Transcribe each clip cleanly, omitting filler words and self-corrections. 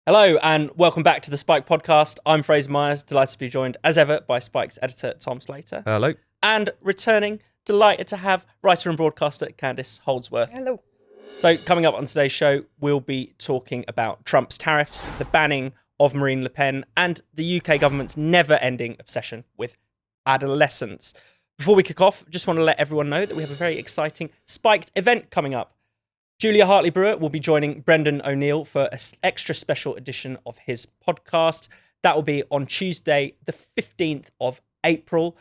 Hello and welcome back to the Spike podcast. I'm Fraser Myers, delighted to be joined as ever by Spike's editor, Tom Slater. Hello. And returning, delighted to have writer and broadcaster Candice Holdsworth. Hello. So coming up on today's show, we'll be talking about Trump's tariffs, the banning of Marine Le Pen, and the UK government's never-ending obsession with adolescence. Before we kick off, just want to let everyone know that we have a very exciting Spiked event coming up. Julia Hartley-Brewer will be joining Brendan O'Neill for an extra special edition of his podcast. That will be on Tuesday, the 15th of April.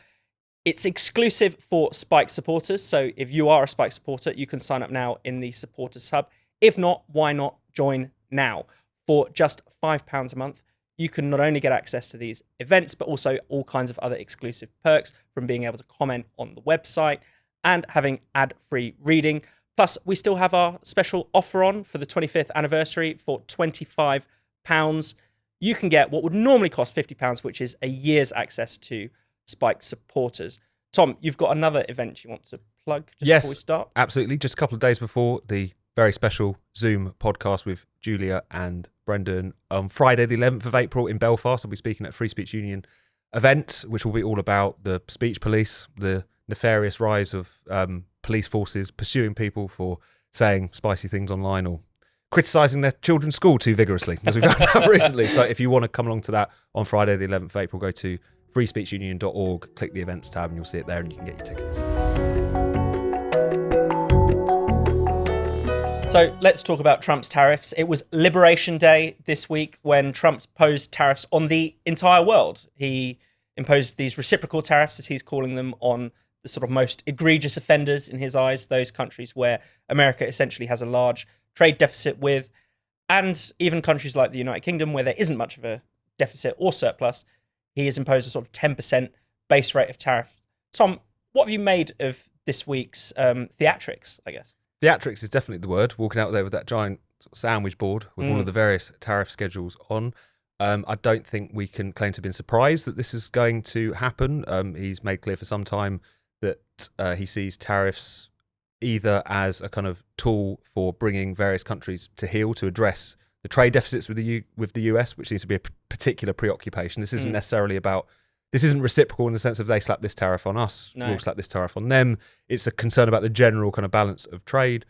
It's exclusive for Spike supporters, so if you are a Spike supporter, you can sign up now in the Supporters Hub. If not, why not join now? For just £5 a month, you can not only get access to these events, but also all kinds of other exclusive perks, from being able to comment on the website and having ad-free reading. Plus, we still have our special offer on for the 25th anniversary for £25. You can get what would normally cost £50, which is a year's access to Spike supporters. Tom, you've got another event you want to plug before we start? Absolutely. Just a couple of days before the very special Zoom podcast with Julia and Brendan on Friday, the 11th of April in Belfast. I'll be speaking at a Free Speech Union event, which will be all about the speech police, the nefarious rise of police forces pursuing people for saying spicy things online or criticising their children's school too vigorously, as we've found out recently. So if you want to come along to that on Friday, the 11th of April, go to freespeechunion.org, click the events tab, and you'll see it there, and you can get your tickets. So let's talk about Trump's tariffs. It was Liberation Day this week when Trump imposed tariffs on the entire world. He imposed these reciprocal tariffs, as he's calling them, on the sort of most egregious offenders in his eyes, those countries where America essentially has a large trade deficit with, and even countries like the United Kingdom where there isn't much of a deficit or surplus. He has imposed a sort of 10% base rate of tariff. Tom, what have you made of this week's theatrics, I guess? Theatrics is definitely the word, walking out there with that giant sort of sandwich board with all of the various tariff schedules on. I don't think we can claim to have been surprised that this is going to happen. He's made clear for some time that he sees tariffs either as a kind of tool for bringing various countries to heel to address the trade deficits with the US, which seems to be a particular preoccupation. This isn't necessarily about, this isn't reciprocal in the sense of they slap this tariff on us, we'll slap this tariff on them. It's a concern about the general kind of balance of trade.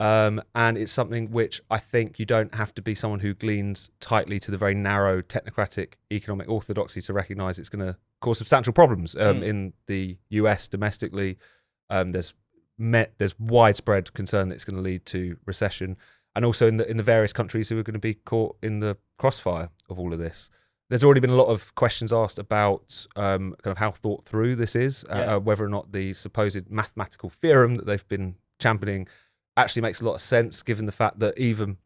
And it's something which I think you don't have to be someone who gleans tightly to the very narrow technocratic economic orthodoxy to recognise it's going to cause substantial problems in the US domestically. There's widespread concern that it's going to lead to recession, and also in the various countries who are going to be caught in the crossfire of all of this. There's already been a lot of questions asked about kind of how thought through this is, whether or not the supposed mathematical theorem that they've been championing actually makes a lot of sense, given the fact that even,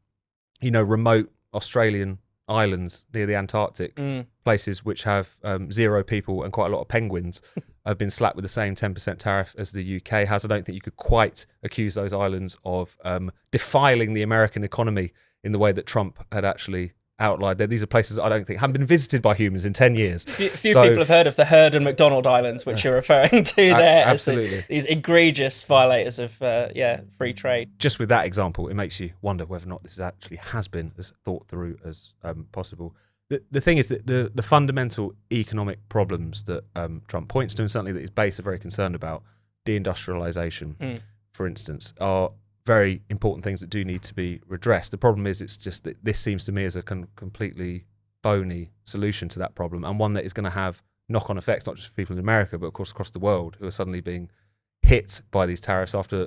remote Australian islands near the Antarctic, places which have 0 people and quite a lot of penguins, have been slapped with the same 10% tariff as the UK has. I don't think you could quite accuse those islands of defiling the American economy in the way that Trump had actually outlined. These are places I don't think haven't been visited by humans in 10 years. Few people have heard of the Heard and McDonald Islands, which you're referring to there. Absolutely. As these egregious violators of free trade. Just with that example, it makes you wonder whether or not this actually has been as thought through as possible. The thing is that the fundamental economic problems that Trump points to, and certainly that his base are very concerned about, deindustrialization, for instance, are very important things that do need to be redressed. The problem is, it's just that this seems to me as a completely phony solution to that problem, and one that is going to have knock-on effects, not just for people in America, but of course across the world, who are suddenly being hit by these tariffs after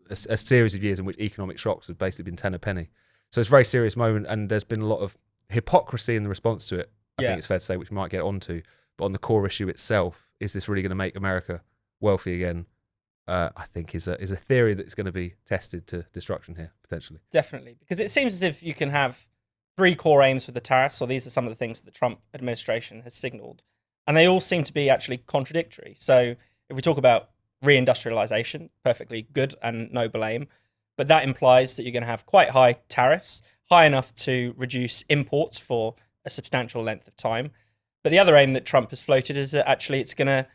a series of years in which economic shocks have basically been 10 a penny. So it's a very serious moment, and there's been a lot of hypocrisy in the response to it, I think it's fair to say, which we might get onto. But on the core issue itself, is this really going to make America wealthy again? I think is a theory that's going to be tested to destruction here, potentially. Definitely, because it seems as if you can have 3 core aims for the tariffs, or these are some of the things that the Trump administration has signalled, and they all seem to be actually contradictory. So if we talk about reindustrialization, perfectly good and noble aim, but that implies that you're going to have quite high tariffs, high enough to reduce imports for a substantial length of time. But the other aim that Trump has floated is that actually it's going to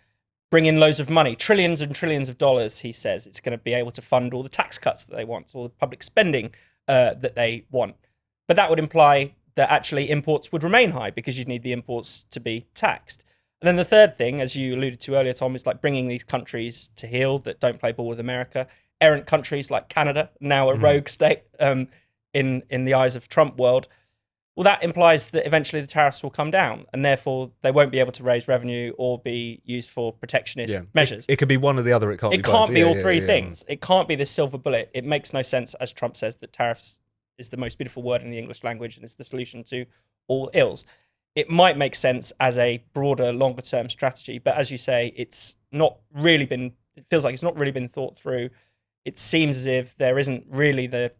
bring in loads of money, trillions and trillions of dollars, he says. It's going to be able to fund all the tax cuts that they want, all the public spending that they want. But that would imply that actually imports would remain high because you'd need the imports to be taxed. And then the third thing, as you alluded to earlier, Tom, is like bringing these countries to heel that don't play ball with America. Errant countries like Canada, now a rogue state in the eyes of Trump world. Well, that implies that eventually the tariffs will come down, and therefore they won't be able to raise revenue or be used for protectionist measures. It could be one or the other. It can't be all three things. It can't be this silver bullet. It makes no sense, as Trump says, that tariffs is the most beautiful word in the English language and is the solution to all ills. It might make sense as a broader, longer-term strategy, but as you say, it's not really been. It feels like it's not really been thought through. It seems as if there isn't really the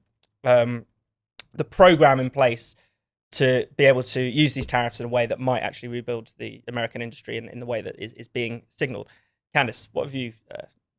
program in place to be able to use these tariffs in a way that might actually rebuild the American industry in the way that is being signalled. Candice, what have you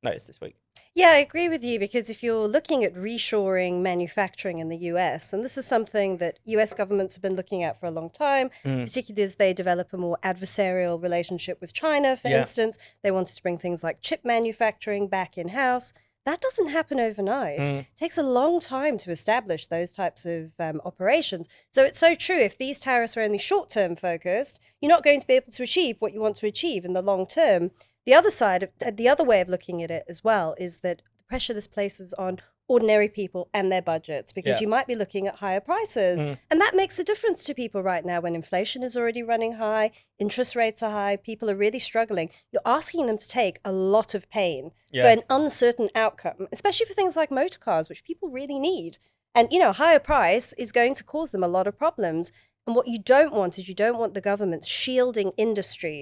noticed this week? Yeah, I agree with you, because if you're looking at reshoring manufacturing in the US, and this is something that US governments have been looking at for a long time, particularly as they develop a more adversarial relationship with China, for instance. They wanted to bring things like chip manufacturing back in-house. That doesn't happen overnight. It takes a long time to establish those types of operations. So it's so true. If these tariffs are only short-term focused, you're not going to be able to achieve what you want to achieve in the long term. The other way of looking at it as well is that the pressure this places on ordinary people and their budgets, because you might be looking at higher prices. And that makes a difference to people right now when inflation is already running high, interest rates are high, people are really struggling. You're asking them to take a lot of pain for an uncertain outcome, especially for things like motor cars, which people really need. And, higher price is going to cause them a lot of problems. And what you don't want is the government shielding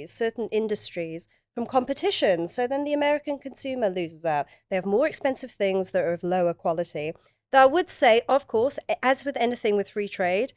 certain industries, from competition. So then the American consumer loses out. They have more expensive things that are of lower quality. Though I would say, of course, as with anything with free trade,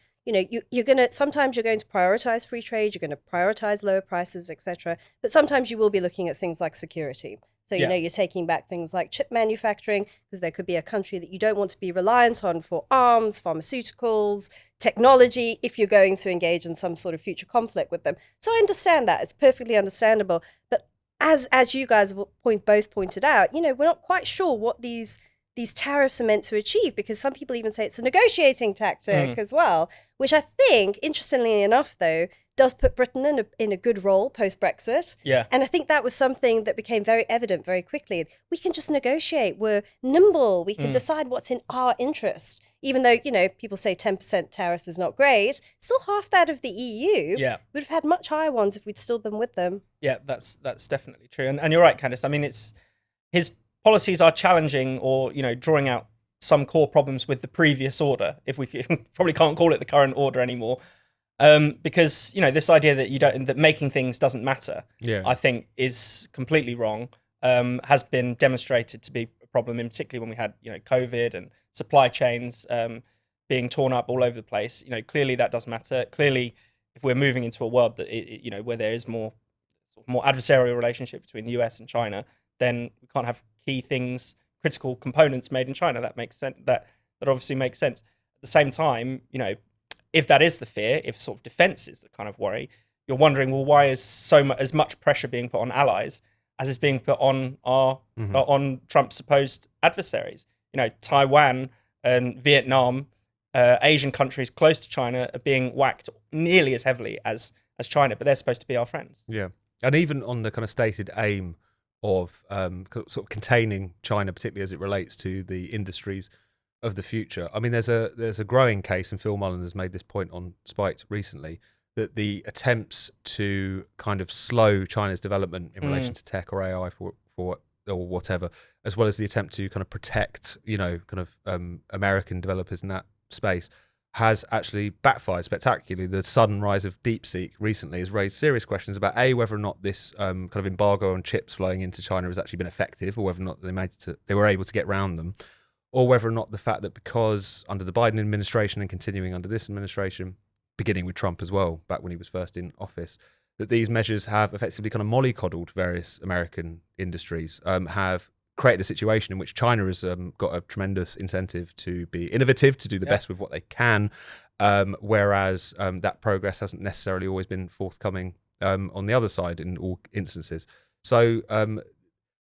sometimes you're going to prioritize free trade, you're going to prioritize lower prices, etc. But sometimes you will be looking at things like security. So, you're taking back things like chip manufacturing, because there could be a country that you don't want to be reliant on for arms, pharmaceuticals, technology, if you're going to engage in some sort of future conflict with them. So I understand that. It's perfectly understandable. But as you guys both pointed out, we're not quite sure what these tariffs are meant to achieve, because some people even say it's a negotiating tactic as well, which I think, interestingly enough, though, does put Britain in a good role post-Brexit. Yeah. And I think that was something that became very evident very quickly. We can just negotiate. We're nimble. We can decide what's in our interest. Even though, people say 10% tariffs is not great, still half that of the EU. Yeah. We'd have had much higher ones if we'd still been with them. Yeah, that's definitely true. And you're right, Candice. I mean, his policies are challenging, or, drawing out some core problems with the previous order, if we probably can't call it the current order anymore. Because this idea that making things doesn't matter, I think is completely wrong. Has been demonstrated to be a problem, in particularly when we had COVID and supply chains being torn up all over the place. Clearly that does matter. Clearly, if we're moving into a world that where there is more adversarial relationship between the US and China, then we can't have key things, critical components made in China. That makes sense. That obviously makes sense. At the same time, if that is the fear, if sort of defense is the kind of worry, you're wondering, well, why is as much pressure being put on allies as is being put on on Trump's supposed adversaries? Taiwan and Vietnam, Asian countries close to China, are being whacked nearly as heavily as China, but they're supposed to be our friends. Yeah, and even on the kind of stated aim of sort of containing China, particularly as it relates to the industries of the future. I mean, there's a growing case, and Phil Mullen has made this point on Spiked recently, that the attempts to kind of slow China's development in relation to tech or AI for or whatever, as well as the attempt to kind of protect, American developers in that space, has actually backfired spectacularly. The sudden rise of DeepSeek recently has raised serious questions about whether or not this kind of embargo on chips flowing into China has actually been effective, or whether or not they were able to get around them, or whether or not the fact that because under the Biden administration and continuing under this administration, beginning with Trump as well, back when he was first in office, that these measures have effectively kind of mollycoddled various American industries, have created a situation in which China has got a tremendous incentive to be innovative, to do the best with what they can, whereas that progress hasn't necessarily always been forthcoming on the other side in all instances. So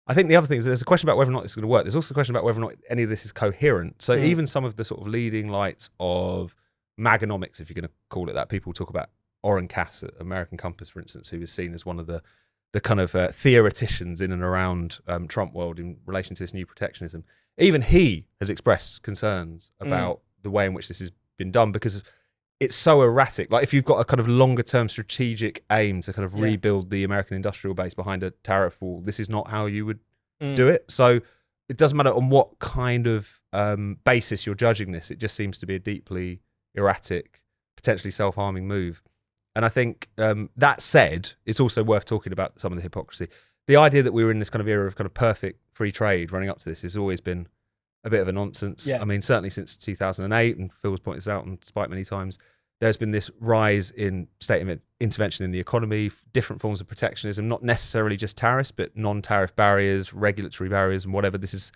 I think the other thing is there's a question about whether or not it's going to work. There's also a question about whether or not any of this is coherent. So even some of the sort of leading lights of Maganomics, if you're going to call it that. People talk about Oren Cass at American Compass, for instance, who is seen as one of the kind of theoreticians in and around Trump world in relation to this new protectionism. Even he has expressed concerns about the way in which this has been done, because it's so erratic. Like, if you've got a kind of longer term strategic aim to kind of rebuild the American industrial base behind a tariff wall, this is not how you would do it. So it doesn't matter on what kind of basis you're judging this. It just seems to be a deeply erratic, potentially self-harming move. And I think that said, it's also worth talking about some of the hypocrisy. The idea that we were in this kind of era of kind of perfect free trade running up to this has always been a bit of a nonsense. Yeah. I mean, certainly since 2008, and Phil's pointed this out on Spike many times, there's been this rise in state intervention in the economy, different forms of protectionism, not necessarily just tariffs, but non-tariff barriers, regulatory barriers, and whatever. This is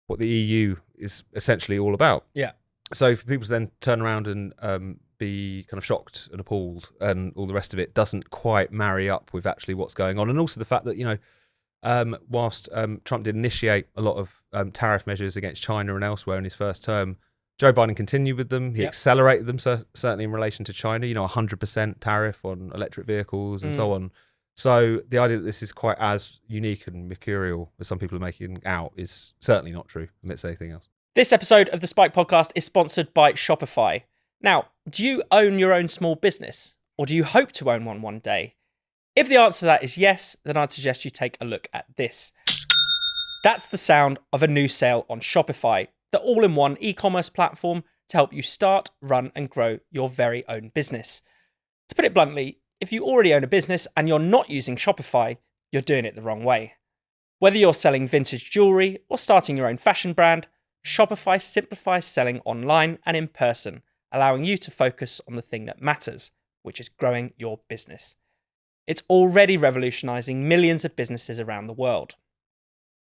what the EU is essentially all about. Yeah. So for people to then turn around and be kind of shocked and appalled and all the rest of it doesn't quite marry up with actually what's going on. And also the fact that, whilst Trump did initiate a lot of tariff measures against China and elsewhere in his first term, Joe Biden continued with them. He accelerated them, certainly in relation to China, 100% tariff on electric vehicles and so on. So the idea that this is quite as unique and mercurial as some people are making out is certainly not true amidst anything else. This episode of the Spike Podcast is sponsored by Shopify. Now, do you own your own small business, or do you hope to own one day? If the answer to that is yes, then I'd suggest you take a look at this. That's the sound of a new sale on Shopify, the all-in-one e-commerce platform to help you start, run, and grow your very own business. To put it bluntly, if you already own a business and you're not using Shopify, you're doing it the wrong way. Whether you're selling vintage jewelry or starting your own fashion brand, Shopify simplifies selling online and in person, allowing you to focus on the thing that matters, which is growing your business. It's already revolutionizing millions of businesses around the world.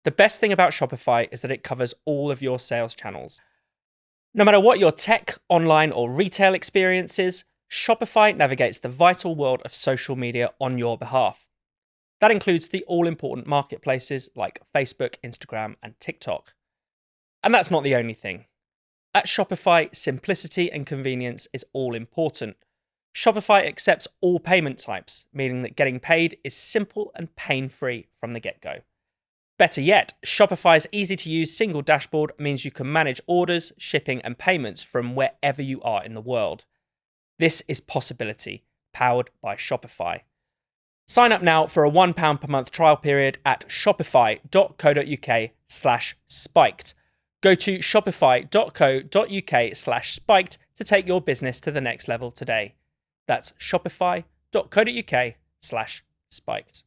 The best thing about Shopify is that it covers all of your sales channels. No matter what your tech, online, or retail experience is, Shopify navigates the vital world of social media on your behalf. That includes the all-important marketplaces like Facebook, Instagram, and TikTok. And that's not the only thing. At Shopify, simplicity and convenience is all important. Shopify accepts all payment types, meaning that getting paid is simple and pain-free from the get-go. Better yet, Shopify's easy-to-use single dashboard means you can manage orders, shipping, and payments from wherever you are in the world. This is possibility, powered by Shopify. Sign up now for a £1 per month trial period at shopify.co.uk/spiked. Go to shopify.co.uk/spiked to take your business to the next level today. That's shopify.co.uk/spiked.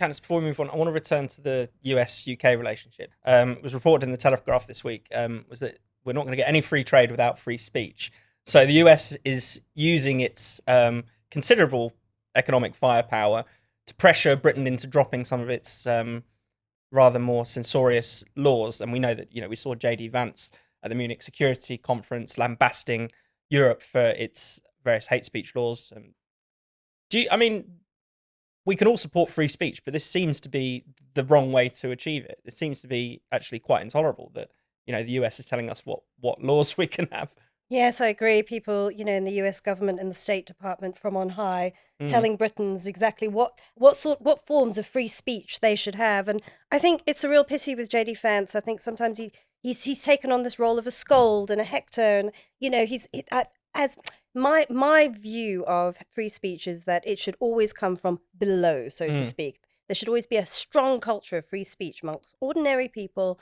Candice, before we move on, I want to return to the US-UK relationship. It was reported in the Telegraph this week, was that we're not going to get any free trade without free speech. So the US is using its considerable economic firepower to pressure Britain into dropping some of its rather more censorious laws. And we know that, we saw JD Vance at the Munich Security Conference lambasting Europe for its various hate speech laws. We can all support free speech, but this seems to be the wrong way to achieve it. It seems to be actually quite intolerable that, the US is telling us what laws we can have. Yes, I agree. People, in the US government and the State Department from on high, telling Britons exactly what forms of free speech they should have. And I think it's a real pity with JD Vance. I think sometimes he's taken on this role of a scold and a hector, and as my view of free speech is that it should always come from below, so to speak. There should always be a strong culture of free speech amongst ordinary people.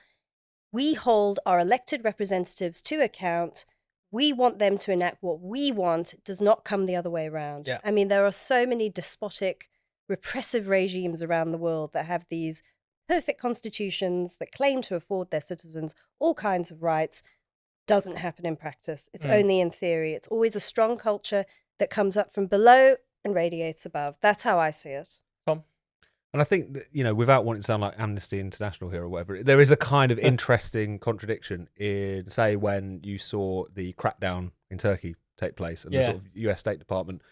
We hold our elected representatives to account. We want them to enact what we want. It does not come the other way around. Yeah. I mean, there are so many despotic, repressive regimes around the world that have these perfect constitutions that claim to afford their citizens all kinds of rights. Doesn't happen in practice. It's only in theory. It's always a strong culture that comes up from below and radiates above. That's how I see it. Tom? And I think that, without wanting to sound like Amnesty International here or whatever, there is a kind of interesting contradiction in, say, when you saw the crackdown in Turkey take place and the sort of US State Department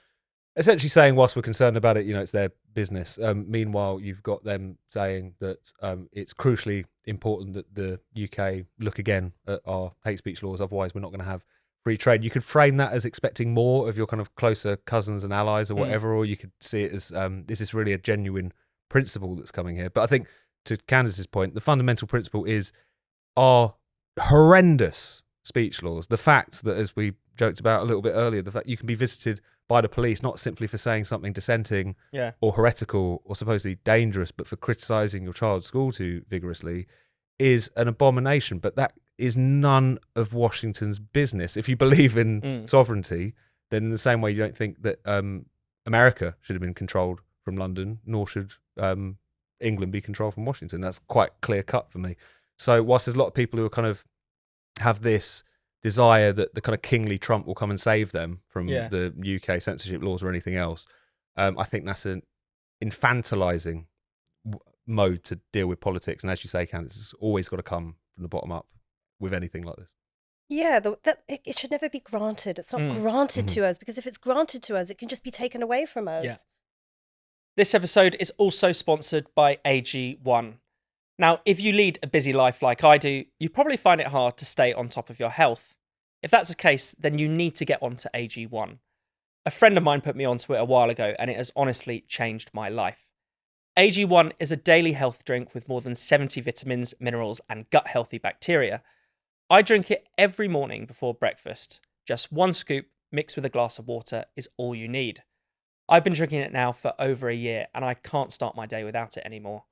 essentially saying, whilst we're concerned about it, it's their business. Meanwhile, you've got them saying that it's crucially important that the UK look again at our hate speech laws. Otherwise, we're not going to have free trade. You could frame that as expecting more of your kind of closer cousins and allies or whatever, or you could see it as this is really a genuine principle that's coming here. But I think, to Candice's point, the fundamental principle is our horrendous speech laws. The fact that, as we joked about a little bit earlier, the fact you can be visited by the police not simply for saying something dissenting or heretical or supposedly dangerous, but for criticising your child's school too vigorously, is an abomination. But that is none of Washington's business. If you believe in sovereignty, then in the same way you don't think that America should have been controlled from London, nor should England be controlled from Washington. That's quite clear cut for me. So whilst there's a lot of people who are kind of have this desire that the kind of kingly Trump will come and save them from the UK censorship laws or anything else, I think that's an infantilizing mode to deal with politics. And as you say, Candice, it's always got to come from the bottom up with anything like this. Yeah, it should never be granted. It's not granted to us, because if it's granted to us, it can just be taken away from us. Yeah. This episode is also sponsored by AG1. Now, if you lead a busy life like I do, you probably find it hard to stay on top of your health. If that's the case, then you need to get onto AG1. A friend of mine put me onto it a while ago, and it has honestly changed my life. AG1 is a daily health drink with more than 70 vitamins, minerals, and gut-healthy bacteria. I drink it every morning before breakfast. Just one scoop mixed with a glass of water is all you need. I've been drinking it now for over a year, and I can't start my day without it anymore.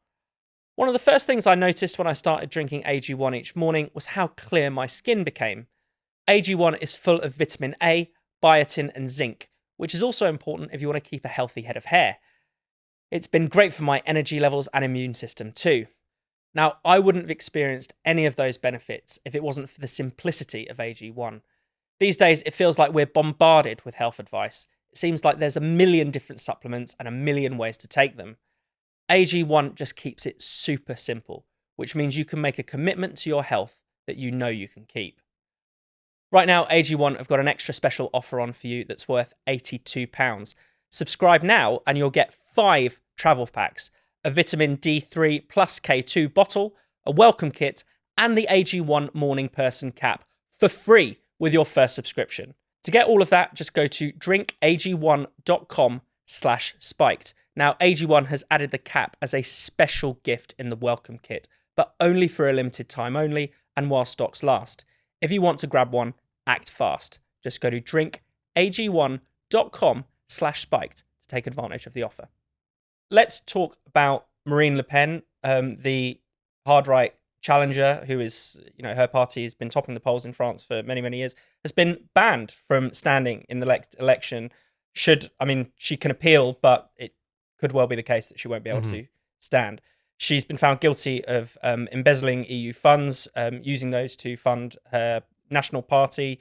One of the first things I noticed when I started drinking AG1 each morning was how clear my skin became. AG1 is full of vitamin A, biotin, and zinc, which is also important if you want to keep a healthy head of hair. It's been great for my energy levels and immune system too. Now, I wouldn't have experienced any of those benefits if it wasn't for the simplicity of AG1. These days, it feels like we're bombarded with health advice. It seems like there's a million different supplements and a million ways to take them. AG1 just keeps it super simple, which means you can make a commitment to your health that you know you can keep. Right now, AG1 have got an extra special offer on for you that's worth £82. Subscribe now and you'll get 5 travel packs, a vitamin D3 plus K2 bottle, a welcome kit, and the AG1 morning person cap for free with your first subscription. To get all of that, just go to drinkag1.com/spiked. Now, AG1 has added the cap as a special gift in the welcome kit, but only for a limited time only and while stocks last. If you want to grab one, act fast. Just go to drinkag1.com/spiked to take advantage of the offer. Let's talk about Marine Le Pen, the hard-right challenger, who is, her party has been topping the polls in France for many, many years, has been banned from standing in the election. She can appeal, but it could well be the case that she won't be able to stand. She's been found guilty of embezzling EU funds, using those to fund her national party,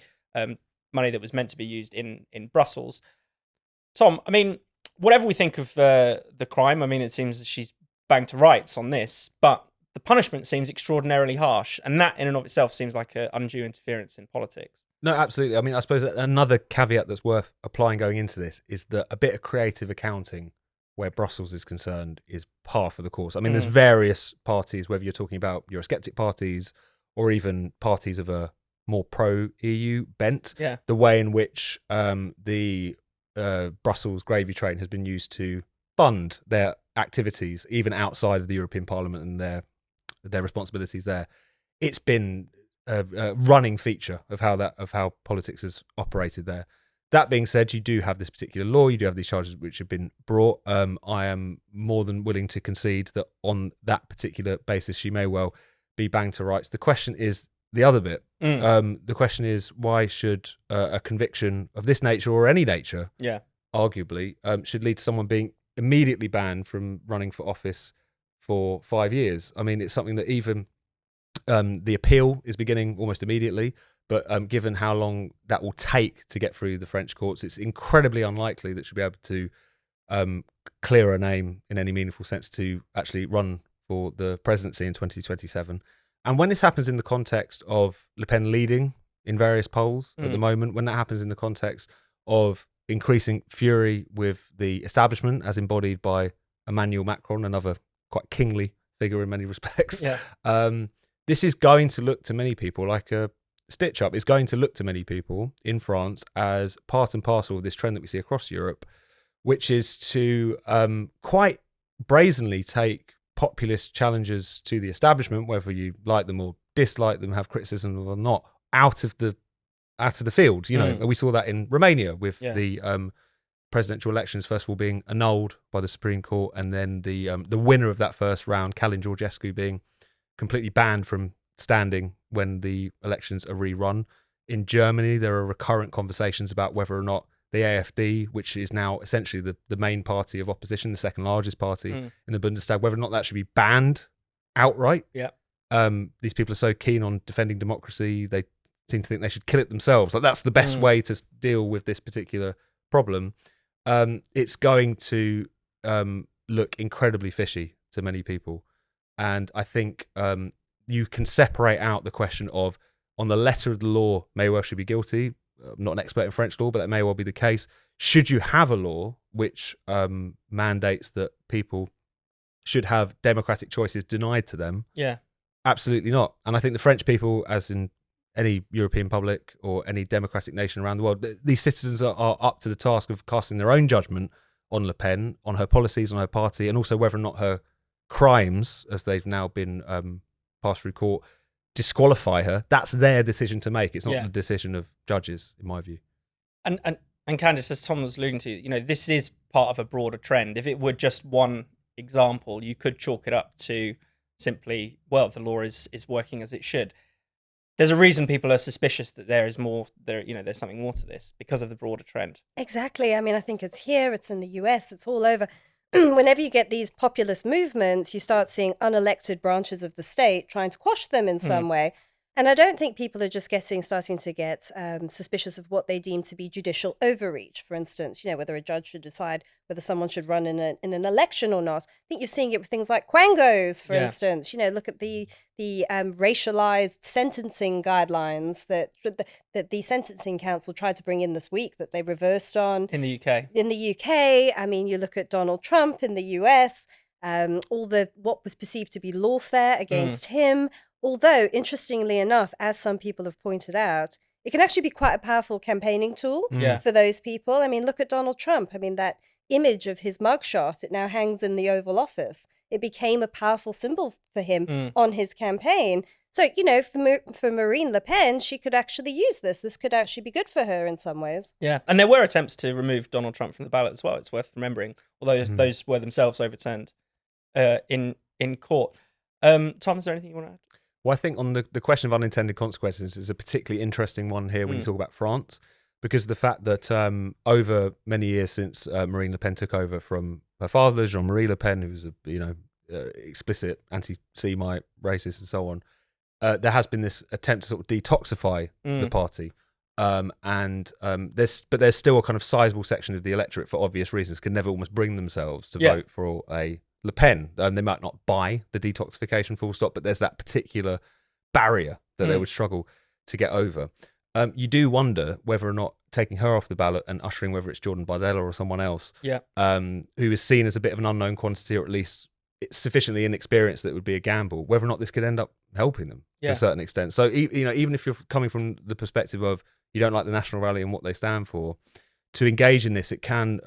money that was meant to be used in Brussels. Tom, whatever we think of the crime, it seems that she's banged to rights on this, but the punishment seems extraordinarily harsh, and that in and of itself seems like an undue interference in politics. No, absolutely. I suppose another caveat that's worth applying going into this is that a bit of creative accounting where Brussels is concerned is par for the course. There's various parties, whether you're talking about Eurosceptic parties or even parties of a more pro-EU bent. Yeah. The way in which the Brussels gravy train has been used to fund their activities, even outside of the European Parliament and their responsibilities there. It's been a running feature of how politics has operated there. That being said, you do have this particular law, you do have these charges which have been brought. I am more than willing to concede that on that particular basis, she may well be banged to rights. The question is the other bit. The question is, why should a conviction of this nature or any nature, arguably, should lead to someone being immediately banned from running for office for 5 years? It's something that even the appeal is beginning almost immediately. But given how long that will take to get through the French courts, it's incredibly unlikely that she'll be able to clear her name in any meaningful sense to actually run for the presidency in 2027. And when this happens in the context of Le Pen leading in various polls at the moment, when that happens in the context of increasing fury with the establishment as embodied by Emmanuel Macron, another quite kingly figure in many respects, this is going to look to many people like a stitch up is going to look to many people in France as part and parcel of this trend that we see across Europe, which is to quite brazenly take populist challenges to the establishment, whether you like them or dislike them, have criticism or not, out of the field. You know, we saw that in Romania with the presidential elections, first of all being annulled by the Supreme Court, and then the winner of that first round, Calin Georgescu, being completely banned from standing when the elections are rerun. In Germany, there are recurrent conversations about whether or not the AfD, which is now essentially the main party of opposition, the second largest party in the Bundestag, whether or not that should be banned outright. Yeah. These people are so keen on defending democracy, they seem to think they should kill it themselves. Like, that's the best way to deal with this particular problem. It's going to look incredibly fishy to many people. And I think you can separate out the question of, on the letter of the law, may well should be guilty. I'm not an expert in French law, but that may well be the case. Should you have a law which mandates that people should have democratic choices denied to them? Yeah. Absolutely not. And I think the French people, as in any European public or any democratic nation around the world, these citizens are up to the task of casting their own judgment on Le Pen, on her policies, on her party, and also whether or not her crimes, as they've now been passed through court, disqualify her. That's their decision to make. It's not the decision of judges, in my view. And Candice, as Tom was alluding to, you know, this is part of a broader trend. If it were just one example, you could chalk it up to simply, well, the law is working as it should. There's a reason people are suspicious that there's something more to this because of the broader trend. Exactly. I mean, I think it's here, it's in the US, it's all over. Whenever you get these populist movements, you start seeing unelected branches of the state trying to quash them in some way. And I don't think people are just starting to get suspicious of what they deem to be judicial overreach. For instance, you know, whether a judge should decide whether someone should run in an election or not. I think you're seeing it with things like quangos, for instance. You know, look at the racialized sentencing guidelines that the Sentencing Council tried to bring in this week that they reversed on. In the UK. In the UK, I mean, you look at Donald Trump in the US, what was perceived to be lawfare against him. Although, interestingly enough, as some people have pointed out, it can actually be quite a powerful campaigning tool for those people. I mean, look at Donald Trump. I mean, that image of his mugshot, it now hangs in the Oval Office. It became a powerful symbol for him on his campaign. So, you know, for Marine Le Pen, she could actually use this. This could actually be good for her in some ways. Yeah. And there were attempts to remove Donald Trump from the ballot as well. It's worth remembering, although those were themselves overturned in court. Tom, is there anything you want to add? Well, I think on the question of unintended consequences is a particularly interesting one here when you talk about France, because the fact that over many years since Marine Le Pen took over from her father, Jean-Marie Le Pen, who was a explicit anti-Semite, racist, and so on, there has been this attempt to sort of detoxify the party, and there's still a kind of sizable section of the electorate, for obvious reasons, can never almost bring themselves to vote for a Le Pen. They might not buy the detoxification full stop, but there's that particular barrier that they would struggle to get over. You do wonder whether or not taking her off the ballot and ushering, whether it's Jordan Bardella or someone else, who is seen as a bit of an unknown quantity, or at least it's sufficiently inexperienced that it would be a gamble, whether or not this could end up helping them to a certain extent. So, you know, even if you're coming from the perspective of you don't like the National Rally and what they stand for, to engage in this, it can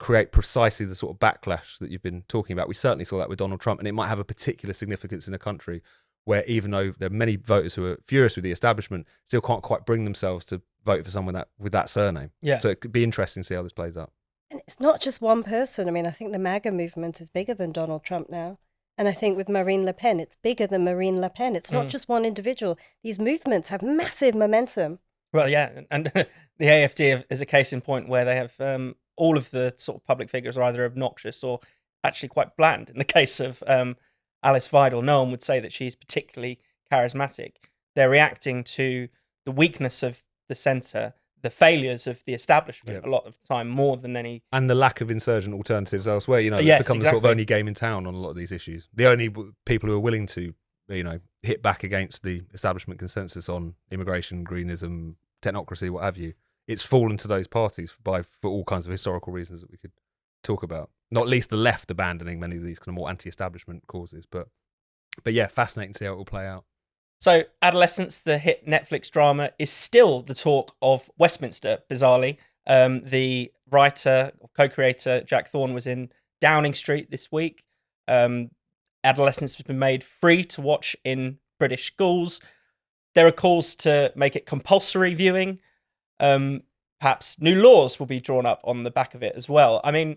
create precisely the sort of backlash that you've been talking about. We certainly saw that with Donald Trump, and it might have a particular significance in a country where, even though there are many voters who are furious with the establishment, still can't quite bring themselves to vote for someone with that surname. So it could be interesting to see how this plays out. And it's not just one person. I mean, I think the MAGA movement is bigger than Donald Trump now. And I think with Marine Le Pen, it's bigger than Marine Le Pen. It's not just one individual. These movements have massive momentum. Well, yeah, and the AfD is a case in point where they have all of the sort of public figures are either obnoxious or actually quite bland. In the case of Alice Weidel, no one would say that she's particularly charismatic. They're reacting to the weakness of the centre, the failures of the establishment a lot of the time, more than any... And the lack of insurgent alternatives elsewhere. You know, it's become the sort of only game in town on a lot of these issues. The only people who are willing to, you know, hit back against the establishment consensus on immigration, greenism, technocracy, what have you, it's fallen to those parties for all kinds of historical reasons that we could talk about. Not least the left abandoning many of these kind of more anti-establishment causes. But yeah, fascinating to see how it will play out. So, Adolescence, the hit Netflix drama, is still the talk of Westminster, bizarrely. The writer, co-creator, Jack Thorne, was in Downing Street this week. Adolescence has been made free to watch in British schools. There are calls to make it compulsory viewing. Perhaps new laws will be drawn up on the back of it as well. I mean,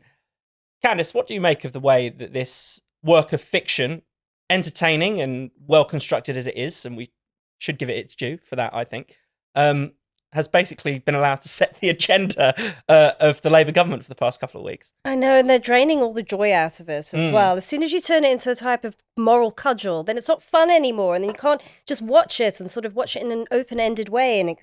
Candice, what do you make of the way that this work of fiction, entertaining and well constructed as it is, and we should give it its due for that, I think, has basically been allowed to set the agenda of the Labour government for the past couple of weeks? I know, and they're draining all the joy out of it as well. As soon as you turn it into a type of moral cudgel, then it's not fun anymore, and then you can't just watch it and sort of watch it in an open-ended way and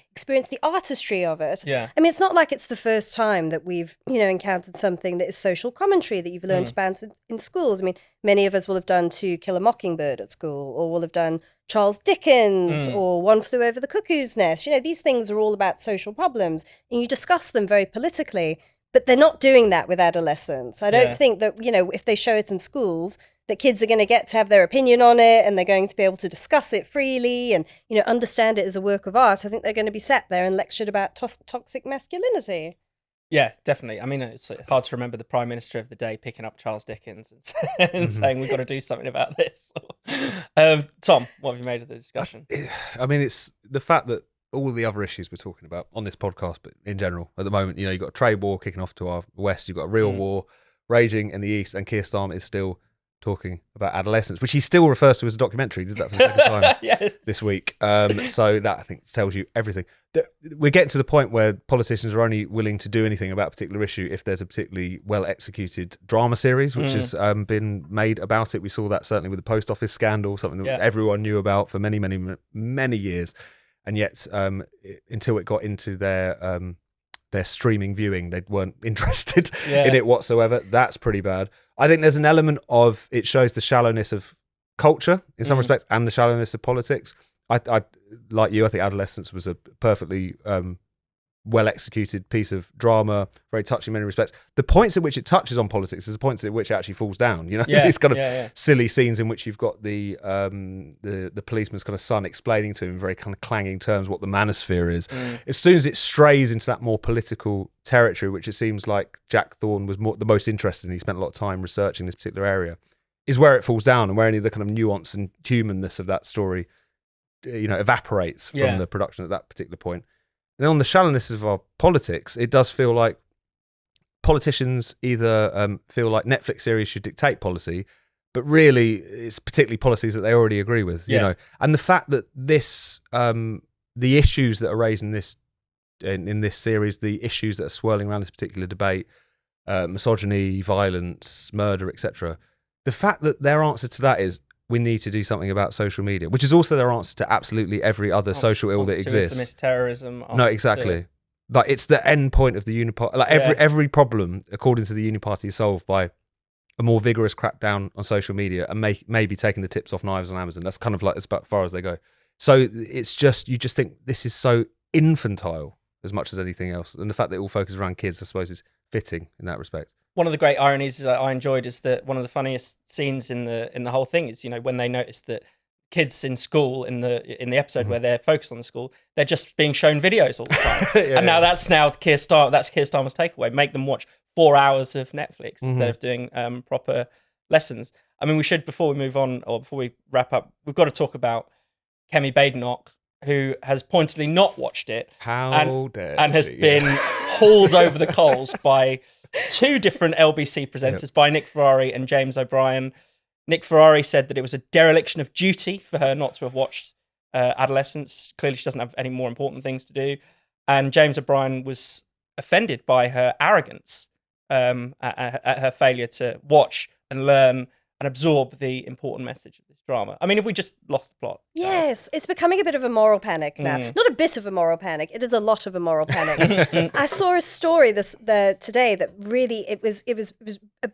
experience the artistry of it. Yeah. I mean, it's not like it's the first time that we've, encountered something that is social commentary that you've learned about in schools. I mean, many of us will have done To Kill a Mockingbird at school, or will have done Charles Dickens or One Flew Over the Cuckoo's Nest. These things are all about social problems, and you discuss them very politically, but they're not doing that with Adolescence. I don't think that, if they show it in schools, that kids are going to get to have their opinion on it, and they're going to be able to discuss it freely and, understand it as a work of art. I think they're going to be sat there and lectured about toxic masculinity. Yeah, definitely. I mean, it's hard to remember the Prime Minister of the day picking up Charles Dickens and saying, we've got to do something about this. Tom, what have you made of the discussion? I mean, it's the fact that all the other issues we're talking about on this podcast, but in general, at the moment, you've got a trade war kicking off to our west, you've got a real war raging in the east, and Keir Starmer is still talking about Adolescence, which he still refers to as a documentary. He did that for the second time this week. So that, I think, tells you everything. We're getting to the point where politicians are only willing to do anything about a particular issue if there's a particularly well-executed drama series, which has been made about it. We saw that certainly with the post office scandal, something that everyone knew about for many, many, many years. And yet, until it got into their streaming viewing, they weren't interested in it whatsoever. That's pretty bad. I think there's an element of, it shows the shallowness of culture in some respects and the shallowness of politics. I like you, I think Adolescence was a perfectly well executed piece of drama, very touching in many respects. The points at which it touches on politics is the points at which it actually falls down. These kind of silly scenes in which you've got the policeman's kind of son explaining to him in very kind of clanging terms what the manosphere is. As soon as it strays into that more political territory, which it seems like Jack Thorne was the most interested in, he spent a lot of time researching this particular area, is where it falls down, and where any of the kind of nuance and humanness of that story evaporates from the production at that particular point. And on the shallowness of our politics, it does feel like politicians either feel like Netflix series should dictate policy, but really it's particularly policies that they already agree with, you know. And the fact that this, the issues that are raised in this series, the issues that are swirling around this particular debate, misogyny, violence, murder, etc., the fact that their answer to that is, we need to do something about social media, which is also their answer to absolutely every other social ill that exists. Islamist terrorism. No, exactly. Like, it's the end point of the uniparty. Like every problem, according to the uniparty, is solved by a more vigorous crackdown on social media and maybe taking the tips off knives on Amazon. That's kind of like as far as they go. So it's just, you just think this is so infantile as much as anything else, and the fact that it all focuses around kids, I suppose, is fitting in that respect. One of the great ironies that I enjoyed is that one of the funniest scenes in the whole thing is, when they notice that kids in school in the episode where they're focused on the school, they're just being shown videos all the time. That's Keir Starmer's takeaway. Make them watch 4 hours of Netflix instead of doing proper lessons. I mean, we should, before we move on, or before we wrap up, we've got to talk about Kemi Badenoch, who has pointedly not watched it. And has been hauled over the coals by two different LBC presenters, by Nick Ferrari and James O'Brien. Nick Ferrari said that it was a dereliction of duty for her not to have watched Adolescence. Clearly, she doesn't have any more important things to do. And James O'Brien was offended by her arrogance at her failure to watch and learn and absorb the important message of this drama. I mean, if we just lost the plot. Yes, it's becoming a bit of a moral panic now. Not a bit of a moral panic, it is a lot of a moral panic. I saw a story today that really, it was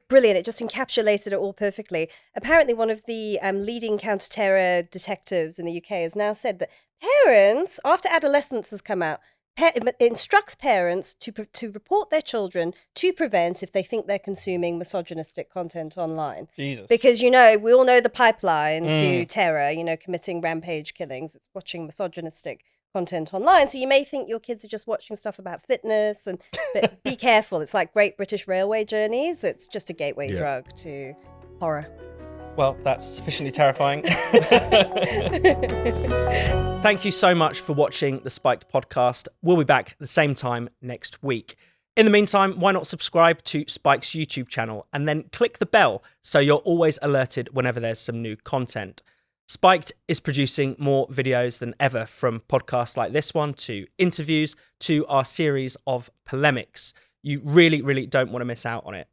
brilliant. It just encapsulated it all perfectly. Apparently, one of the leading counter-terror detectives in the UK has now said that parents, after Adolescence has come out, instructs parents to report their children to prevent if they think they're consuming misogynistic content online. Jesus. Because, we all know the pipeline to terror, committing rampage killings. It's watching misogynistic content online. So you may think your kids are just watching stuff about fitness, but be careful. It's like Great British Railway journeys. It's just a gateway drug to horror. Well, that's sufficiently terrifying. Thank you so much for watching the Spiked podcast. We'll be back at the same time next week. In the meantime, why not subscribe to Spike's YouTube channel and then click the bell so you're always alerted whenever there's some new content. Spiked is producing more videos than ever, from podcasts like this one to interviews to our series of polemics. You really, really don't want to miss out on it.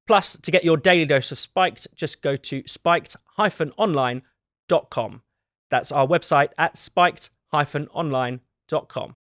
Plus, to get your daily dose of Spiked, just go to spiked-online.com. That's our website at spiked-online.com.